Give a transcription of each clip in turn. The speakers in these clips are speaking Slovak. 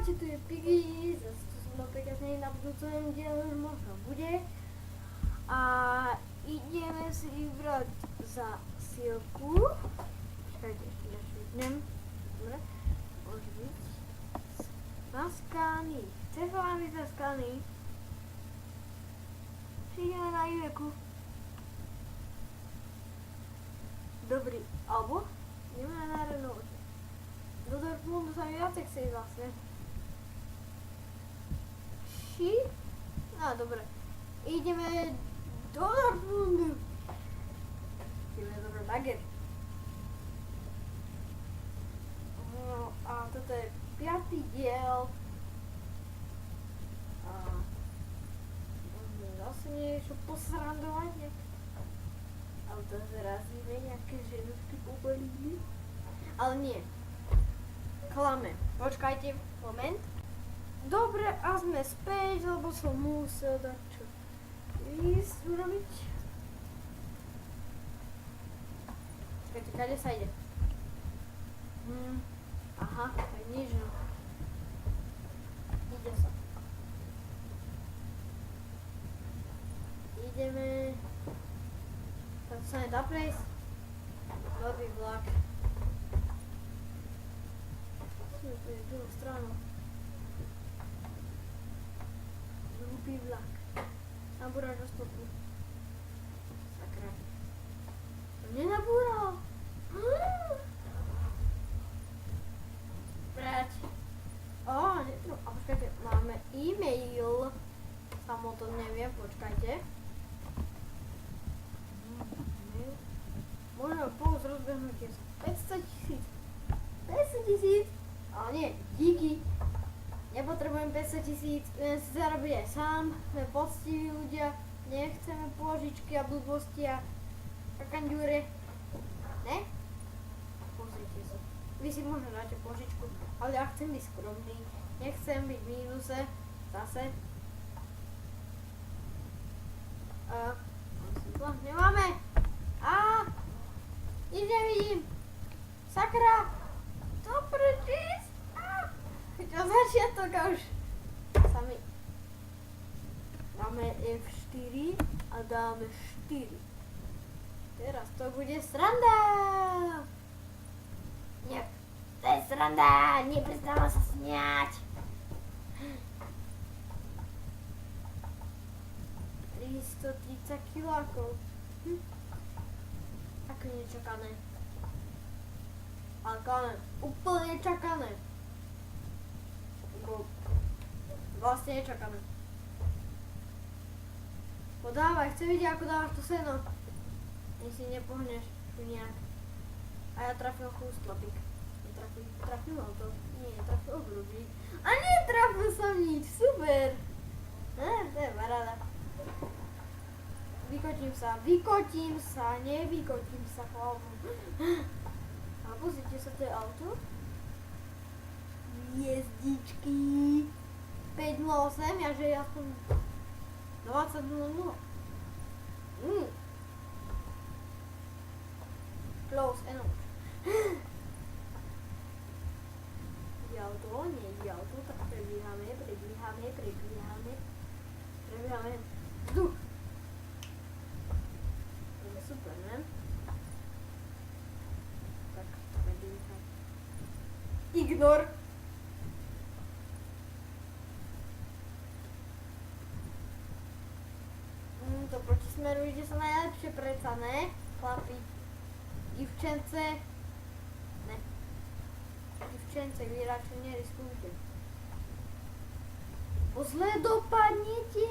Čaute, tu je Piggy, zase tu som pekne na budúcom dielu, možno bude. A ideme si vybrať za silku. Čakajte, ešte našvitnem. Dobre, môže byť. Naskaný. Chce sa vám byť naskaný? Ideme na Iveku. Dobrý, alebo ideme na Renault. Do Dortmundu sa mi viacej chce ísť vlastne. No dobre. Ideme do Dortmundu. Ideme dobre baget. No a toto je 5. diel. A zase niečo posrandovanie. Ale to zrazíme nejaké ženušky pobelí. Ale nie. Klame. Počkajte, moment. Dobre, a sme späť, lebo som musel dať čo ísť urobiť. Počkajte, kade sa ide? Aha, tak nič no. Ide sa. Ideme. Tam sa nedá prejsť. Dobrý vlak. To je druhou stranu. Hlupý vlak. Nabúraš do stopu. Sakra. To nenabúral. Brať. Netro. A počkajte, máme e-mail. Samo to neviem, počkajte. Môžeme pomôcť rozbehnutie sa. 500 000. 500 000. Ale nie, díky. Nepotrebujem 500 000, budem si zarobiť aj sám. Sme poctiví ľudia, nechceme pôžičky a blbosti a kakandúre. Ne? Pozrite sa. Vy si možno dáte pôžičku, ale ja chcem byť skromný. Nechcem byť v mínuse. Zase. Nemáme. Nič nevidím. Sakra. To prečísť? Čo začiatok a už sami. Dáme F4 a dáme 4. Teraz to bude sranda. Nie, to je sranda. Neprestávam sa smiať. 330 kilákov. Ako nečakané. Ale káme, úplne čakané. Vlastne nečakané. Podávaj, chcem vidieť, ako dávaš to seno. Nech si nepohneš tu nejak. A ja trafil chustlapík. Trafil to? Nie, trafil obľúbík. A netrafil som nič, super. To je paráda. Vykotím sa, nevykotím sa, chváľu. A pozrite sa, to je auto. Jezdičky. 5:08, ja že aspoň 20:00. Close enough. Ide auto, nie ide auto, tak prebíhame. Vzduch. To je super, ne? Tak, prebíhaj. Ignor. To proti smeru ide sa najlepšie preca, ne? Chlapi. Divčence. Ne. Divčence, vy radšej neriskujte. Bo zle dopadnete.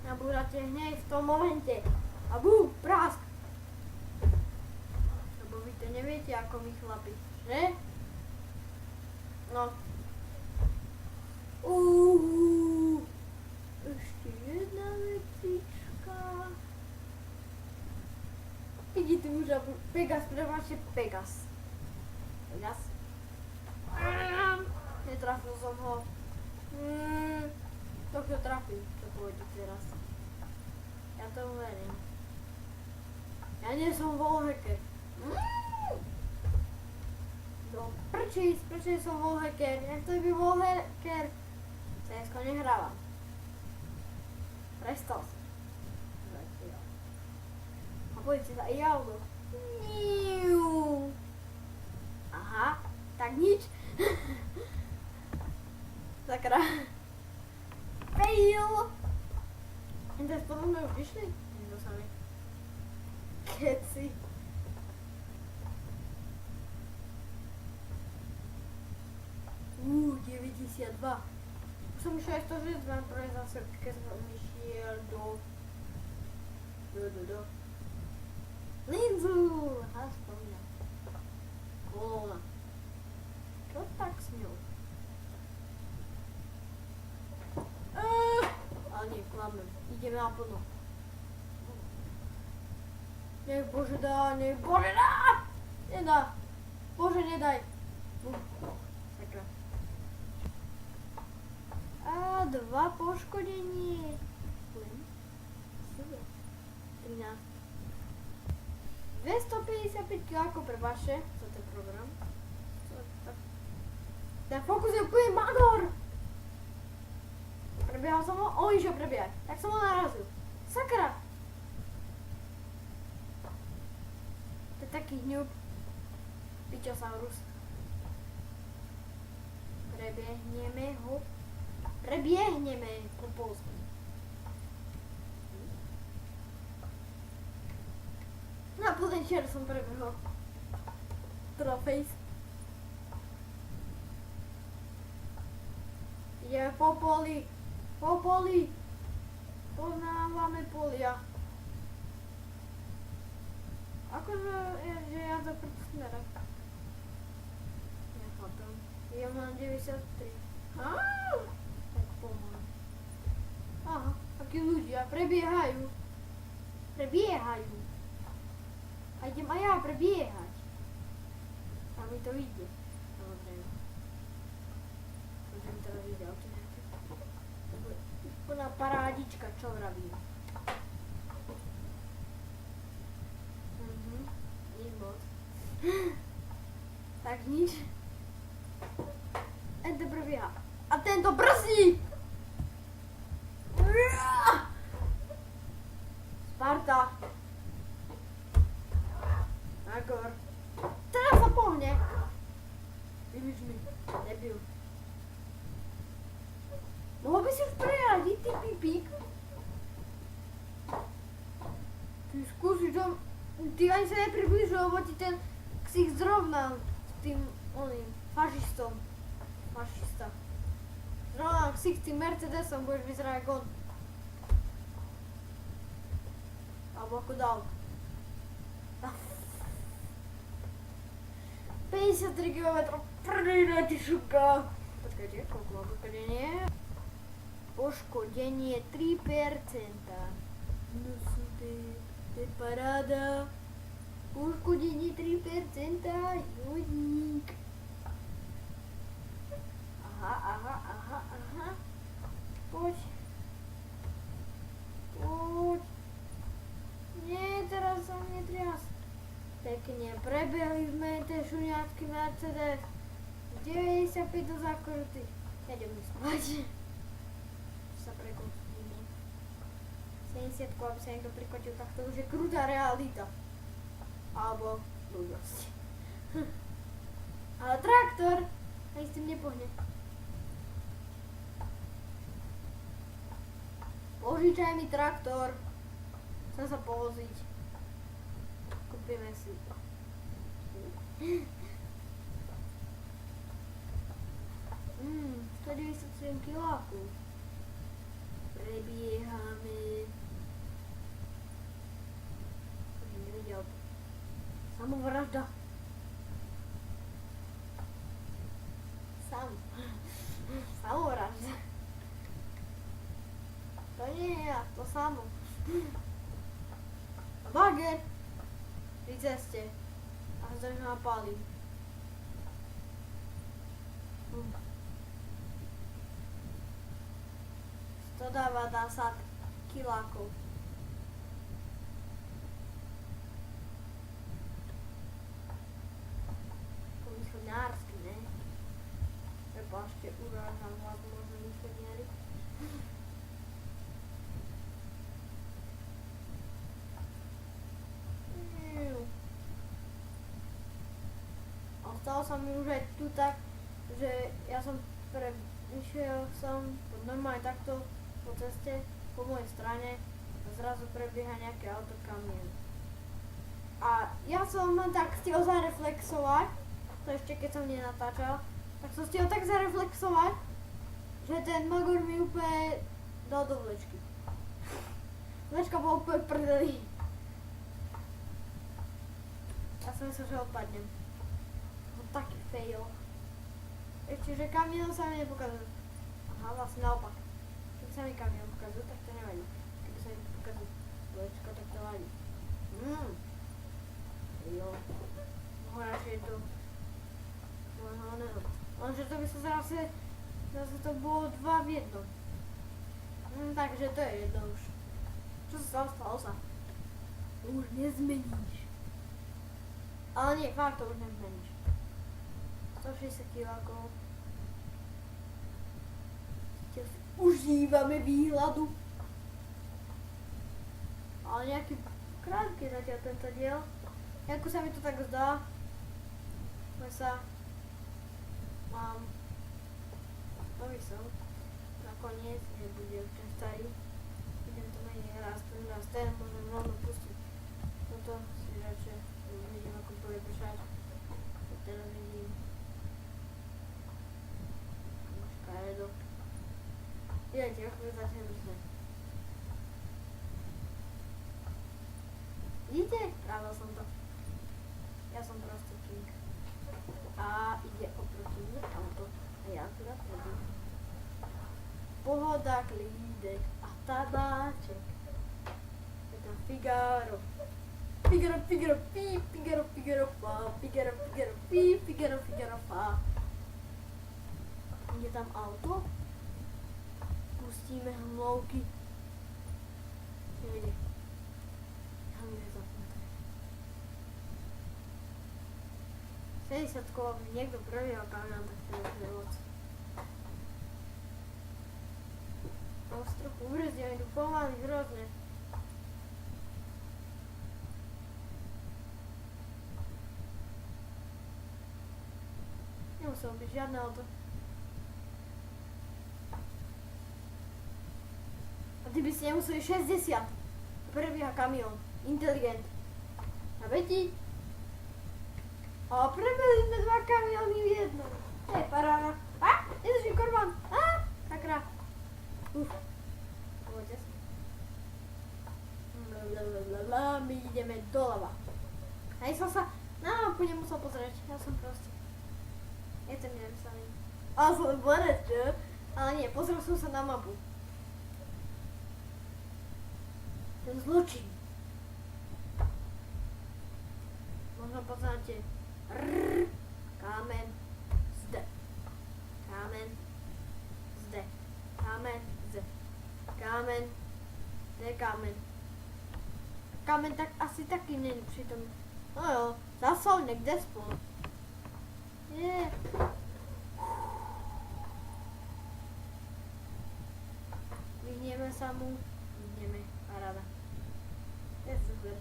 Nabúrate hneď v tom momente. A bú, prásk. Lebo vy to neviete ako my chlapi, že? No. Ešte jedna vecička. Ide tu už Pegas, prepáčte, Pegas. Netrafil som ho. To kto trafil, čo pôjde teraz. Ja tomu verím. Ja nie som wallhacker. No prečo som wallhacker? Jak to by wallhacker? CSko nehrávam. Prestal som. Zatiaľ. A poďte sa i auto. Aha, tak nič. Sakra. Fail. Teraz potom sme už vyšli? Nikto sa mi. Keci. Uuu, 92. Už som išiel aj 106, mám prvé zase, keď som išiel do Linzu. Aha, spomínam. Kolóna. Čo tak s ňou? Ale nie, klamem. Ideme naplno. Nech Bože dá, nech Bože dá! Nedá. Bože, nedaj. Sakra. A 2 poškodenie. 13. 255 kg ako pre vaše. Co to je program? Ten fokus je úplne magor. Prebiehal som ho, on išiel prebiehať. Tak som ho narazil. Sakra. To je taký hňub. Pičosaurus. Prebiehneme ho. Prebiehneme po polsku. Na plný čiar som prebehol. Trofejs. Ideme po poli. Po poli. Poznávame polia. Akože že ja za prd smerem. Nechápem. Ja mám 93. Tak pomaly. Aha, takí ľudia prebiehajú. Prebiehajú. A idem aj ja prebiehať. A mi to ide. Samozrejme. Môžem teraz ide auto nejaké. Úplná parádička, čo vravím. Nič moc. Tak nič. Tento prebieha. A tento brzdí! Sparta. Magor. Teraz sa pohne. Vybiš mi. Debil. Mohol by si už prejadiť, ty pipík? Ty skúsiš to... Ty ani sa nepribližuj, lebo ti ten ksich zrovnal s tým oným fašistom. Fašista. Zrovnal ksich s tým Mercedesom, budeš vyzerať ako on. Alebo ako dal. 53 km prdejna ti šuka. Počkajte, koľko má poškodenie? Poškodenie 3%. No super, to je paráda. Poškodenie 3%, jodík. Aha. Poď. Nie, teraz sa mne trias. Pekne, prebehli sme ten šuňácky Mercedes. 95 do zákruty. Ja idem spať. Sa prekostíme. 70, aby sa niekto prikotil, tak to už je krutá realita. Alebo blbosť. Ale traktor aj s tým nepohne. Požičaj mi traktor. Chcem sa povoziť. Kúpime si. 197 kiláku. Prebiehame. To som nevidel. Samovražda. Samovražda. To nie je ja, to samo. Bager! Pri ceste. A sa to napálim. To dáva 10 kilákov. Východňár. Prepašte, urážam vás, možno inžinieri. A stalo sa mi už aj tu tak, že ja som išiel som normálne takto po ceste, po mojej strane a zrazu prebieha nejaké auto, kamión. A ja som len tak stihol zareflexovať, to ešte keď som nenatáčal, tak som stihol tak zareflexovať, že ten magor mi úplne dal do vlečky. Vlečka bola úplne prdeli. Ja som myslel, že odpadnem. No taký fail. Ešte, že kamión sa mi nepokazil. Aha, vlastne naopak. Keď sa mi kamión pokazil, tak to nevadí. Keby sa mi pokazil vlečka, tak to vadí. Jo. Horšie to. Lenže to by sa zase to bolo 2 v 1. Takže to je jedno už. Čo sa stalo? Stalo sa. Už nezmeníš. Ale nie, fakt to už nezmeníš. 160 kg. Užívame výhľadu. Ale nejaký krátky zatiaľ tento diel. Ako sa mi to tak zdá, že sa mám nový som. Nakoniec nebude už ten starý. Idem to menej raz ten môžem rovno pustiť. Toto si radšej vidím, ako bude pršať. Teraz vidím škaredo. Vidíte, ako je začne brzdať. Vidíte? Pravil som to. Ja som proste king. A ide oproti mne auto. A ja akurát vedím. Pohoda, klídek a tabáček. Je tam Figaro. Figaro, Figaro, pí, Figaro, Figaro, fá. Figaro, Figaro, pí, Figaro, Figaro, fá. Je tam auto. Pustíme hmlovky. Nejde. Hlavne zapnuté. 60 by niekto previal kamión, tak to je moc. Trochu ubrzdím, idú pomaly hrozne. Nemuselo byť žiadne auto. A ty by si nemuseli 60. Prebieha kamión. Inteligent. A vedí? A prebehli sme 2 kamióny v jednom. Hej, paráda. A? Ježiši, korban. A? Sakra. Poďte sa. My ideme doľava. Hej, som sa na mapu nemusel pozrieť. Ja som proste. Je to nevymyslený. Ale som borec, čo? Ale nie, pozrel som sa na mapu. Ten zločin. Možno poznáte. Kámen. Zde. Kámen. Zde. Kámen. Zde. Kámen. Zde je kámen. Kámen tak asi taky není přitom. No jo, zasol někde spolu. Je. Vyhneme sa mu. Vyhneme. Paráda. Je super.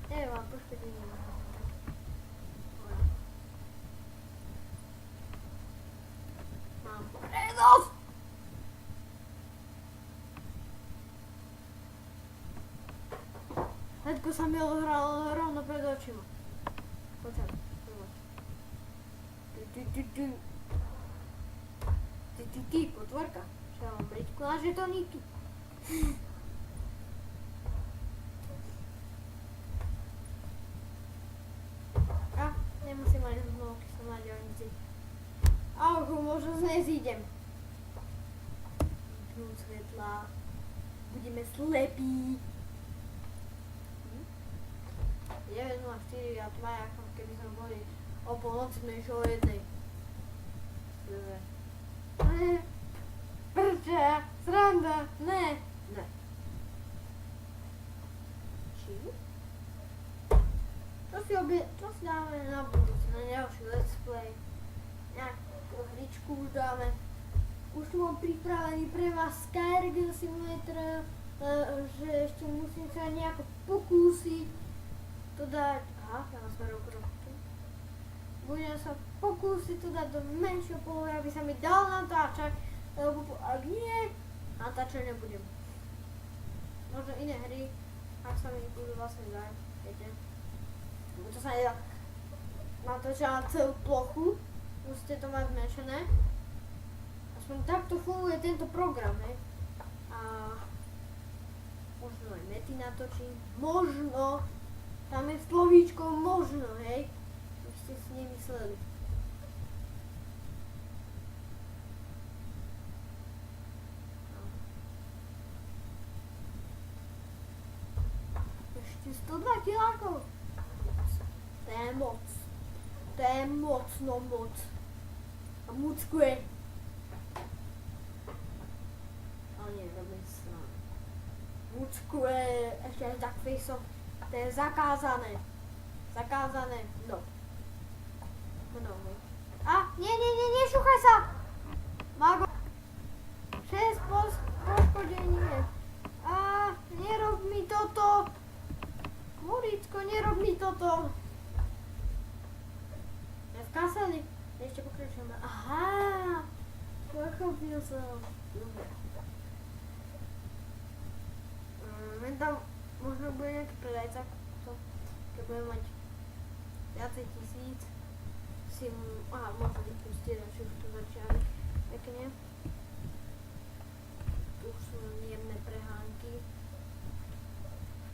Neviem, mám poškodenie. Mám prednosť! Hneďko sa mi odohralo rovno pred očima. Poďme. Ty, potvorka. Čo ja mám bričku na žetoníky? Nemusím mať zmluvky, som na diaľnici. A už možno nezídem. Vypnú svetla. Budeme slepí. 9:04 a tma, ako keby sme boli o polnoci než o 1:00. Prče, sranda, ne. Ne. Či? To si dáme na budúce, na ďalší let's play. Nejak už dáme. Už tu mám pripravený pre vás Skyrim Simulator, že ešte musím sa nejako pokúsiť to dať. Aha, ja mám smerovku robotu. Budem sa pokúsiť to dať do menšieho polohy, aby sa mi dal natáčať, lebo ak nie, natáčať nebudem. Možno iné hry, ak sa mi budú vlastne dať, viete. Lebo to sa nedá natáčať na celú plochu, musíte to mať zmenšené. Aspoň takto funguje tento program, hej. A možno aj mety natočím, možno, tam je slovíčko možno, hej. Už ste si nemysleli. Ešte 102 kilákov. To je moc. To je moc, no moc. A mucku je. Ale nie, robím stranu. Mucku je ešte aj duckfaceom. To je zakázané. Zakázané. No. No. A, nešúchaj sa! Mago. 6 poškodenie. A, nerob mi toto. Moricko, nerob mi toto. Ja skásali. Ešte pokračujeme. Aha. Pochopil som. Dobre. Tam možno bude nejaký predajca, keď budem mať viacej 1000, si možno vypustiť, či už to začali pekne. Tu už sú jemné prehánky.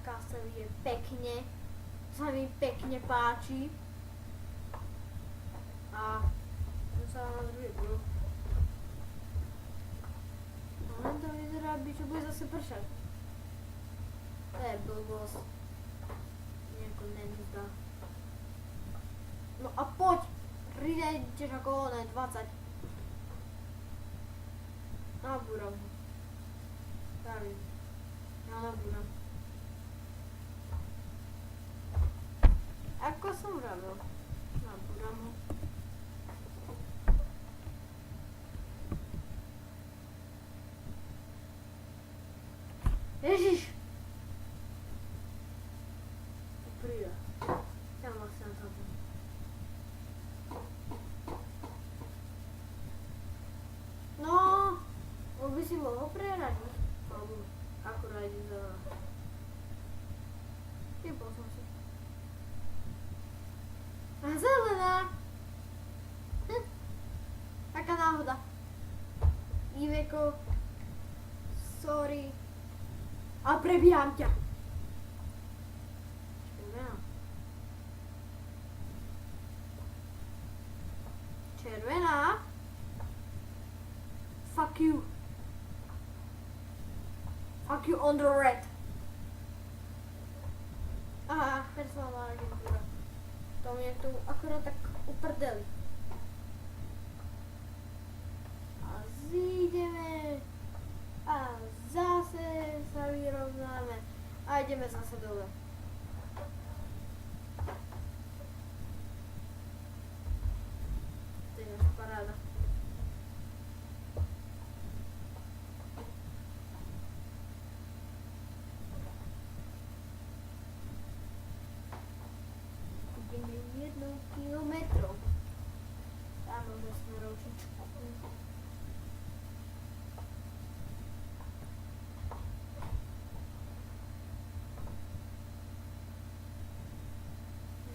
Castle je pekne, sa mi pekne páči. A to sa na druhý blok. No len to vyzerá, že bude zase pršať. To je blbosť. Nejako nezdá. No a poď! Ridejte ako ono je 20. Nabúram ho. Pravím. Ja nabúram. Ako som vravil. Nabúram ho. Ježiš! No, by si mohol preradiť. Alebo akurát ide za... Vypol som si. A zelená! Taká náhoda. Iveko. Sorry. A prebíjam ťa. Červená. Fuck you. Fuck you on the red. Aha, personálna agentúra. To mě tu akorát tak uprdeli. A zídeme. A zase sa vyrovnáme. A ideme zase dole. To je naša paráda. Ideme 1 kilometru. Tam máme smerovčičku.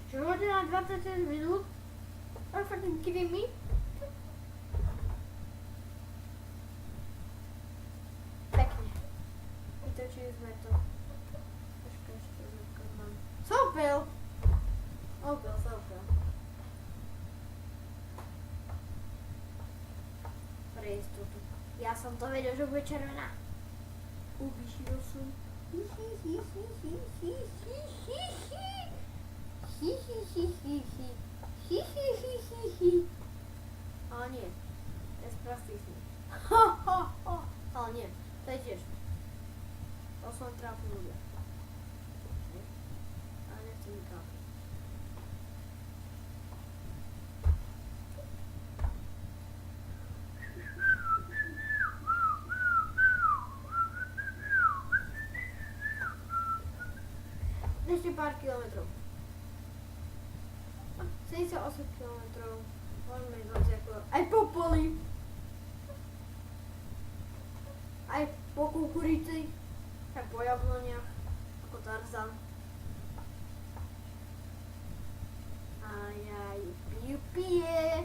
Ešte hodina 26 minút. A fucking kidding me? Pekne. Vytočili sme to. Troška ešte mám. Sopel! Sopel. Pre istotu. Ja som to vedel, že bude červená. Uvyšil som. Ale nie. To je sprostý sníh. Ale nie. To je tiež. To som trápil ľudia. Ale nechcem mi trápiť. pár kilometrov. 78 kilometrov. Môžeme ísť hoci ako aj po poli. Aj po kukurici. Aj po jabloniach. Ako Tarzan. Aj, pije.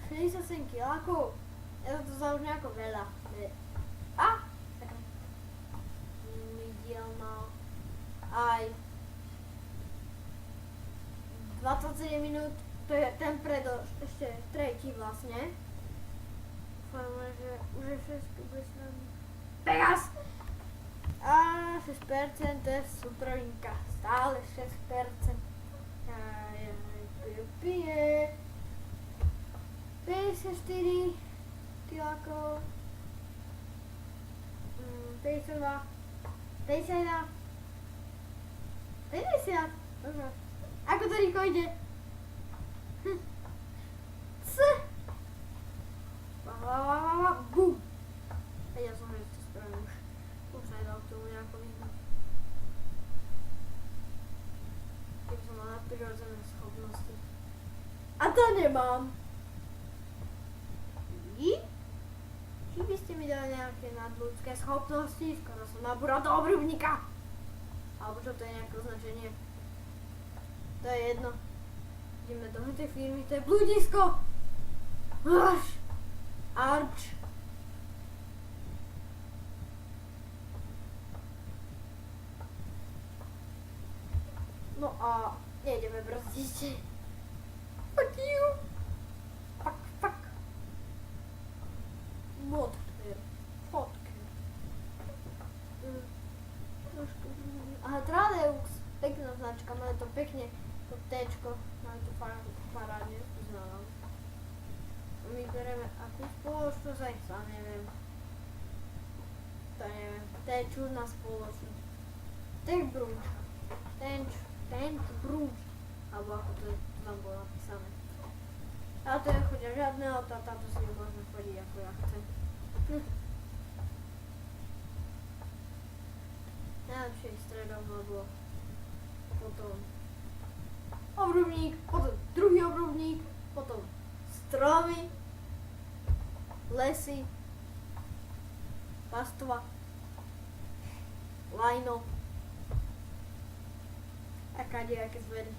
67 kilákov. Ja to za už nejako veľa. A? Taká nevidielná. Aj 27 minút. To je ten ešte tretí vlastne. Dúfajme, že už je všetko bez nami. Pegas! A 6%, to je supervinka. Stále 6%. Aj, pije. 54 kilákov. 52. 51. 50. Ako to rýchlo ide? Bum. Vedel som, že to spravím už. Už sa nedal k tomu nejako vyhnúť. Keby som mal nadprirodzené schopnosti. A to nemám. Či by ste mi dali nejaké nadľudské schopnosti? Skoro som nabúral do obrubníka. Alebo čo to je nejaké označenie? To je jedno. Ideme do tej firmy, to je bludisko. Arch. No a nejdeme brzdiť. Fuck you. Fuck. Modker. Fotker. Trošku. Aha, Tradeux. Pekná značka, máme to pekne. To T-čko. Máme to parádne. Znám. My bereme akú spoločnosť, aj sa neviem. To neviem. To je čudná spoločnosť. Tech Brunch. Tech Brunch. Alebo ako to tam bolo napísané. A to nechodia žiadne auta, táto si môžeme chodiť ako ja chcem. Najlepšie stredom, lebo potom obrubník, potom druhý obrubník, potom stromy, lesy, pastva, lajno a kadejaké zvery.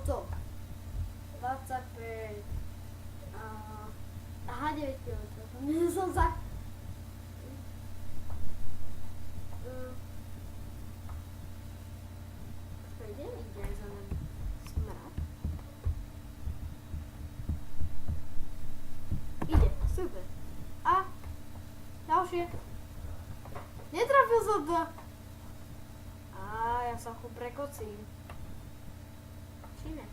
Co? 25. Aha, 9 km. Som za... Ide aj za nami smrad. Ide, super. A ďalšie. Netrafil som to. Ja sa ho prekocím. Čím je?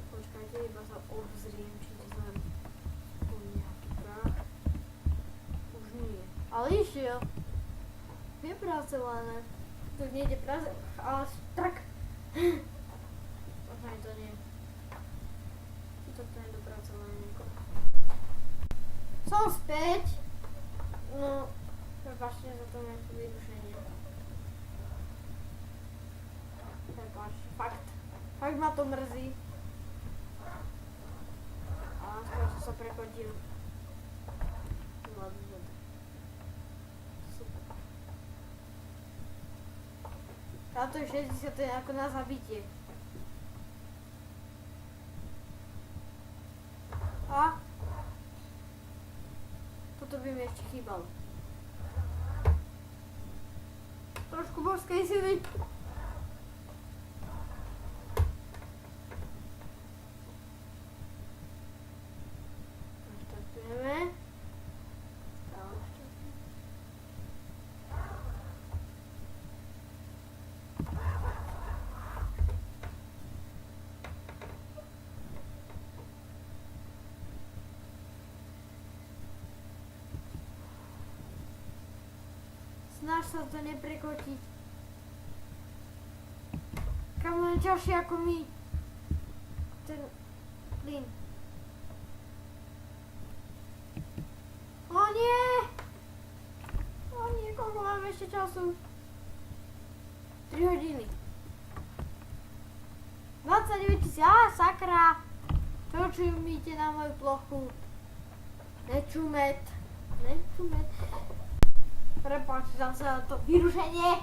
Počkajte, iba sa obzriem, či to znam tu nejaký prach. Už nie. Ale išiel. Je pracované. Tu nejde práce, ale tak. Možno to nie. Toto je dopracované niekoho. Som späť. No, prepáčte za to nejaké vyrušenie. Fakt ma to mrzí. A skoro som sa prechodil. Super. Táto je 60, to je ako na zabitie. A? Toto by mi ešte chýbalo. Trošku božskej sily. Snaž sa to neprekotiť. Kam je ťažšie ako my. Ten plyn. O nie! O nie, koľko máme ešte času? 3 hodiny. 29 000, sakra! Čo čumíte na moju plochu? Nečumet. Prepáčam sa to vyrušenie.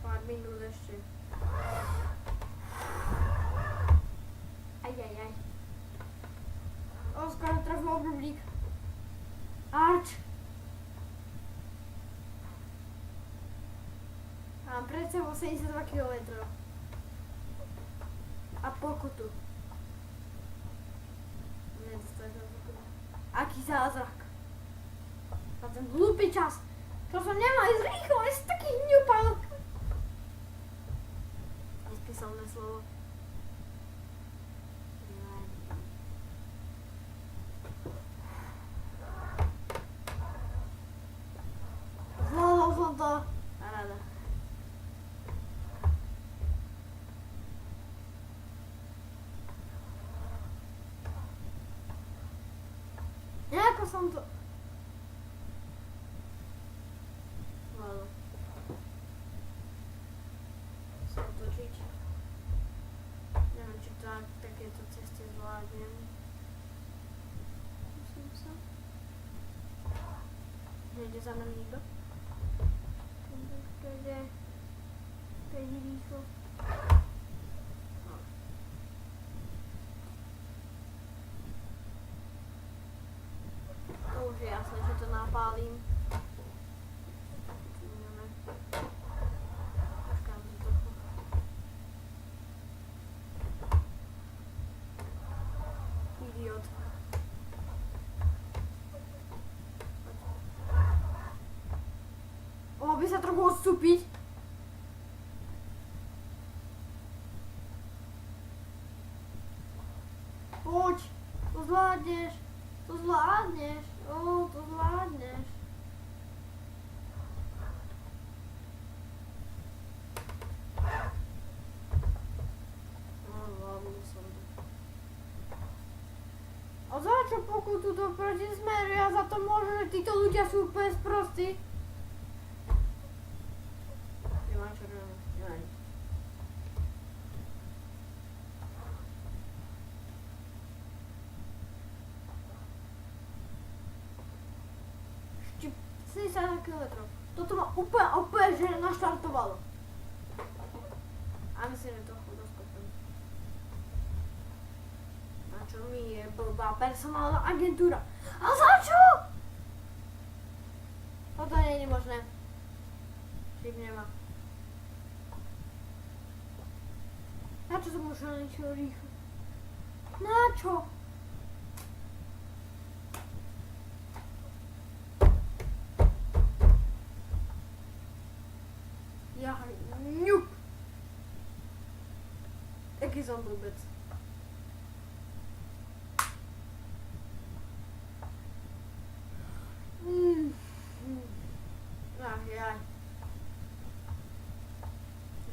Pár minút ešte. Aj. Skoro trafil obrubník. Arč. Mám pred sebou 72 km. A pokutu. Aký zázrak. A ten hlúpy čas. Čo som nemal ísť rýchlo, je taký hňupal. Nespísalné slovo. Zvládol som to. Rada. Nejako som to... Zvládol. Musím točiť. Neviem, či to takéto cesty zvládnem. Musím sa. Nejde za mnou nikto? To je rýchlo. To už je jasné, že to napálím. Počkám si trochu. Idiot. Mohol by sa trochu odstúpiť? Poď, to zvládneš. To zvládneš. To zvládneš. Zvládol som to. A za čo pokutu to proti smeru? Ja za to môžem, že títo ľudia sú úplne sprostí. Nemám červené. Nemám. Ešte 70 km. Toto ma úplne že naštartovalo. A myslím, že trochu doskopím. Na čo mi je blbá personálna agentúra? A za čo? Toto nie je možné. Chyb nemá. Na čo som musel niečo rýchlo? Na čo? Ňup! Jaký som blbec. Jaj.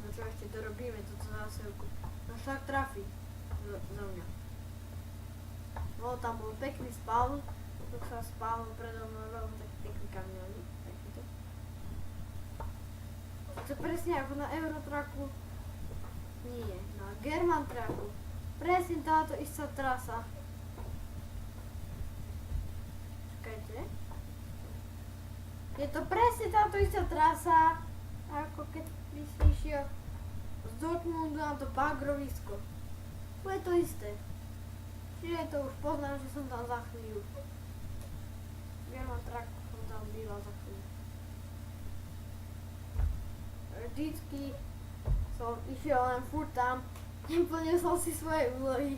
No čo ešte dorobíme, toto zásevku. No však trafi za mňa. Tam bol pekný spawn, tu sa spawn predo mnou veľmi taký pekný kamionik. Takýto. To je presne ako na Eurotracku. Nie, na German Tracku. Presne táto istá trasa. Čakajte. Je to presne táto istá trasa, ako keď myslíš z Dortmundu na to bagrovisko. To je to isté. Čiže to už poznám, že som tam za chvíľu. German Track som tam býval za chvíľu. Vždycky som išiel len furt tam, neplnil som si svoje úlohy.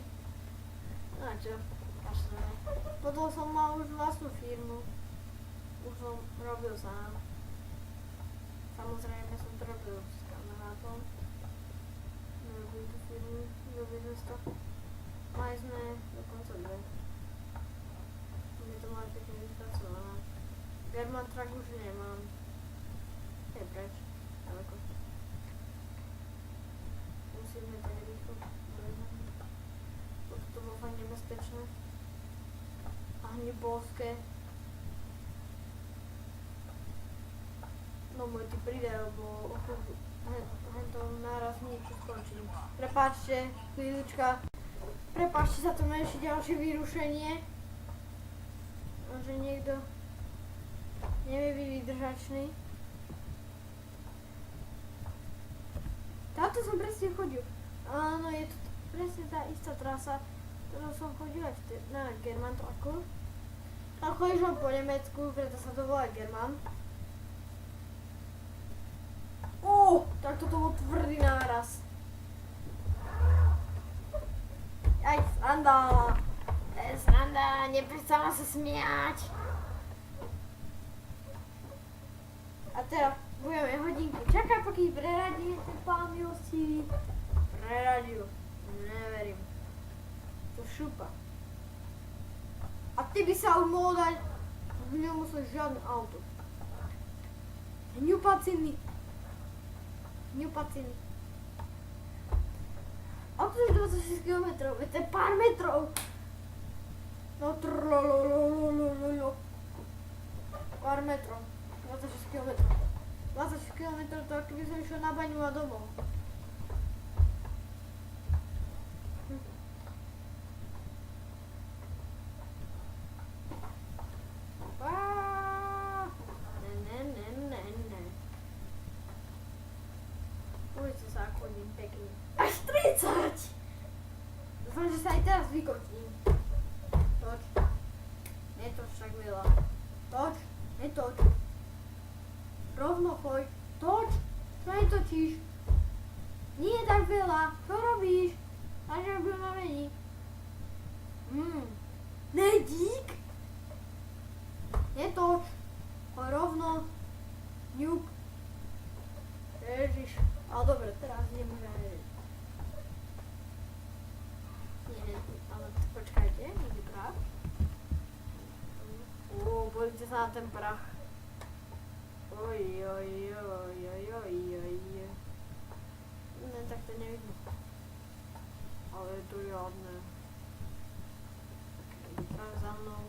No a čo, kašľame. Potom som mal už vlastnú firmu. Už som robil sám. Samozrejme som to robil s kamarátom. Robili tú firmu, robili sme to. Mali sme dokonca dve. My to mali pekne vypracované. German Truck už nemám. Je preč. Ďaleko. Musíme tak rýchlo. To bolo fakt nebezpečné. A hnibolské. No môj ty príde, lebo hento naraz niečo skončí. Prepáčte, chvíľučka. Prepáčte za to menšie ďalšie vyrušenie. Že niekto nevie byť vydržačný. Táto som presne chodil. Áno, je to presne tá istá trasa, ktorou som chodil aj na German Trucku. A chodíš po Nemecku, preto sa to volá German. Tak toto bol tvrdý náraz. Aj sranda. Sranda, neprestala sa smiať. A teraz budeme hodinku čakať, pokým preradí ten pán milostivý. Preradil. Neverím. To šupa. A ty by sa už mohol dať, nemusíš žiadne auto. Hňupaciny. Auto je 26 km, to je pár metrov. No trololololololo. Pár metrov. 26 km. 26 km to ako by som išiel na baňu a domov. Ulice sa ako chodím pekne. Až 30! Dúfam, že sa aj teraz vykotím. Toč. Netoč však veľa. Toč. Netoč. Rovno choď. Toč. Čo netočíš? Nie tak veľa. Čo robíš? Až robil na mení. Nedík. Netoč. Choď rovno. Ňuk. Ježiš. Ale dobre, teraz nemôžem veriť. Nie, ale počkajte, niekde prach. Pozrite sa na ten prach. Oj. Ne, tak to nevidno. Ale je to žiadne. Prach za mnou.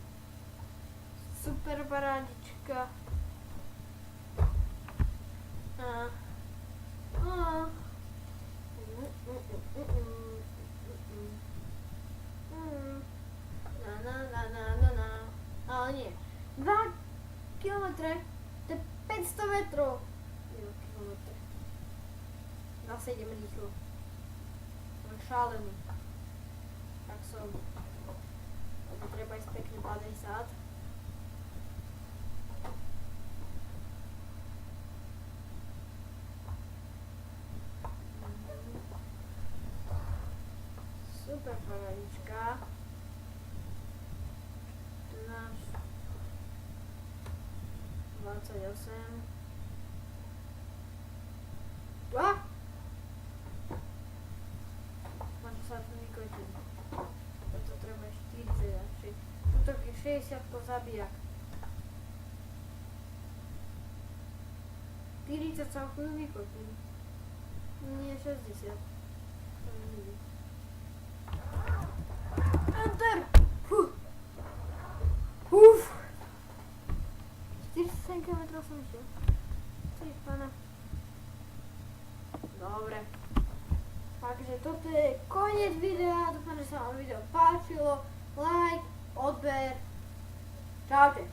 Super parádička. Ale nie. 2 kilometre, to je 500 metrov. 2 kilometre. Zase idem rýchlo. Som šálený. Tak som. Lebo treba ísť pekne 50. Super paradička. 28. Možno sa tu vykotím. Toto treba 40 a 3. Tuto je 60 zabijak. 40 sa chujú vykotím. Nie 60. Enter! Uf! 47 km som išiel. Ty pána. Dobre. Takže toto je koniec videa. Dúfam, že sa vám video páčilo. Like, odber. Čaute.